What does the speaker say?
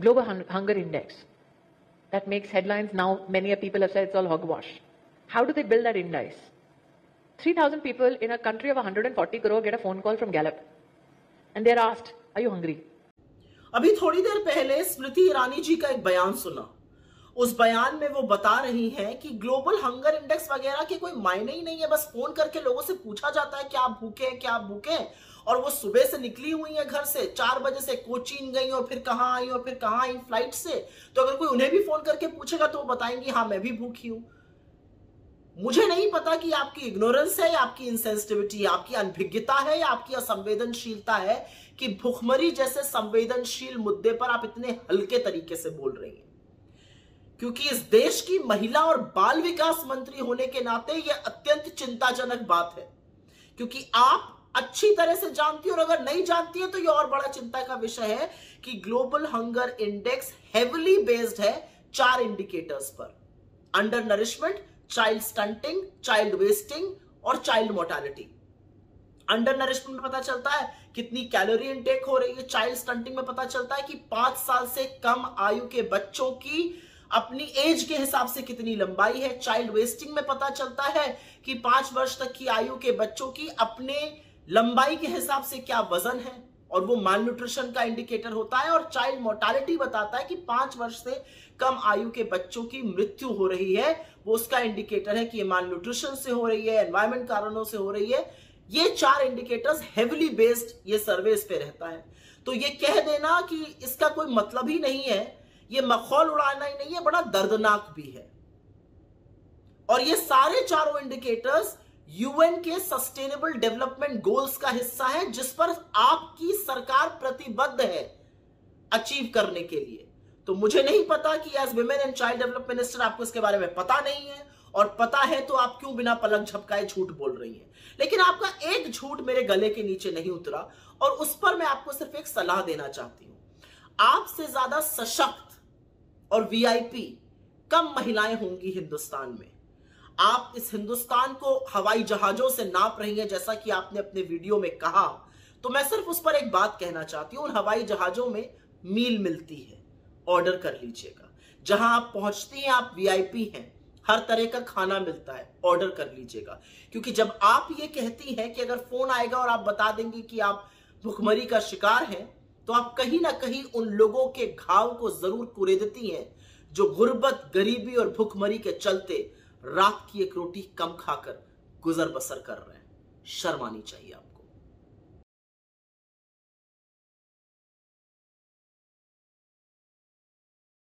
global hunger index that makes headlines now. Many people have said it's all hogwash. How do they build that index? 3,000 people in a country of 140 crore get a phone call from Gallup and they're asked, are you hungry? अभी थोड़ी देर पहले स्मृति ईरानी जी का एक बयान सुना। उस बयान में वो बता रही हैं कि ग्लोबल हंगर इंडेक्स वगैरह के कोई मायने ही नहीं है, बस फोन करके लोगों से पूछा जाता है क्या आप भूखे हैं, क्या आप भूखे हैं। और वो सुबह से निकली हुई है घर से, 4 बजे से कोचीन गई और फिर कहां आई और फिर कहां आई फ्लाइट से। तो अगर कोई उन्हें भी फोन करके पूछेगा तो वो बताएंगी हाँ मैं भी भूखी हूं। मुझे नहीं पता कि आपकी इग्नोरेंस है या आपकी इनसेंसिटिविटी है, आपकी अनभिज्ञता है या आपकी असंवेदनशीलता है कि भुखमरी जैसे संवेदनशील मुद्दे पर आप इतने हल्के तरीके से बोल रही हैं। क्योंकि इस देश की महिला और बाल विकास मंत्री होने के नाते यह अत्यंत चिंताजनक बात है, क्योंकि आप अच्छी तरह से जानती हो और अगर नहीं जानती है तो यह और बड़ा चिंता का विषय है कि global hunger index heavily based है 4 इंडिकेटर्स पर: under nourishment, child stunting, child wasting और चाइल्ड मोर्टालिटी। अंडर नरिशमेंट में पता चलता है कितनी कैलोरी इनटेक हो रही है, चाइल्ड स्टंटिंग में पता चलता है कि 5 साल से कम आयु के बच्चों की अपनी एज के हिसाब से कितनी लंबाई है, चाइल्ड वेस्टिंग में पता चलता है कि 5 वर्ष तक की आयु के बच्चों की अपने लंबाई के हिसाब से क्या वजन है और वो माल न्यूट्रिशन का इंडिकेटर होता है। और चाइल्ड मोर्टालिटी बताता है कि 5 वर्ष से कम आयु के बच्चों की मृत्यु हो रही है, वो उसका इंडिकेटर है कि ये माल न्यूट्रिशन से हो रही है, एनवायरमेंट कारणों से हो रही है। ये 4 इंडिकेटर्स हेविली बेस्ड ये सर्वेस पे रहता है। तो ये कह देना कि इसका कोई मतलब ही नहीं है, ये मखौल उड़ाना ही नहीं है, बड़ा दर्दनाक भी है। और ये सारे चारों इंडिकेटर्स यूएन के सस्टेनेबल डेवलपमेंट गोल्स का हिस्सा है, जिस पर आपकी सरकार प्रतिबद्ध है अचीव करने के लिए। तो मुझे नहीं पता कि as women and child development minister आपको इसके बारे में पता नहीं है, और पता है तो आप क्यों बिना पलक झपकाए झूठ बोल रही हैं। लेकिन आपका एक झूठ मेरे गले के नीचे नहीं उतरा और उस पर मैं आपको सिर्फ एक सलाह देना चाहती हूं। आपसे ज्यादा सशक्त और वीआईपी कम महिलाएं होंगी हिंदुस्तान में। आप इस हिंदुस्तान को हवाई जहाजों से नाप रही हैं जैसा कि आपने अपने वीडियो में कहा। तो मैं सिर्फ उस पर एक बात कहना चाहती हूं, उन हवाई जहाजों में मील मिलती है, ऑर्डर कर लीजिएगा। जहां आप पहुंचती हैं आप वीआईपी हैं, हर तरह का खाना मिलता है, ऑर्डर कर लीजिएगा। क्योंकि जब आप ये कहती हैं कि अगर फोन आएगा और आप बता देंगे कि आप भुखमरी का शिकार हैं, तो आप कहीं ना कहीं उन लोगों के घाव को जरूर कुरेदती हैं जो गुर्बत, गरीबी और भुखमरी के चलते रात की एक रोटी कम खाकर गुजर बसर कर रहे हैं। शर्म आनी चाहिए आपको।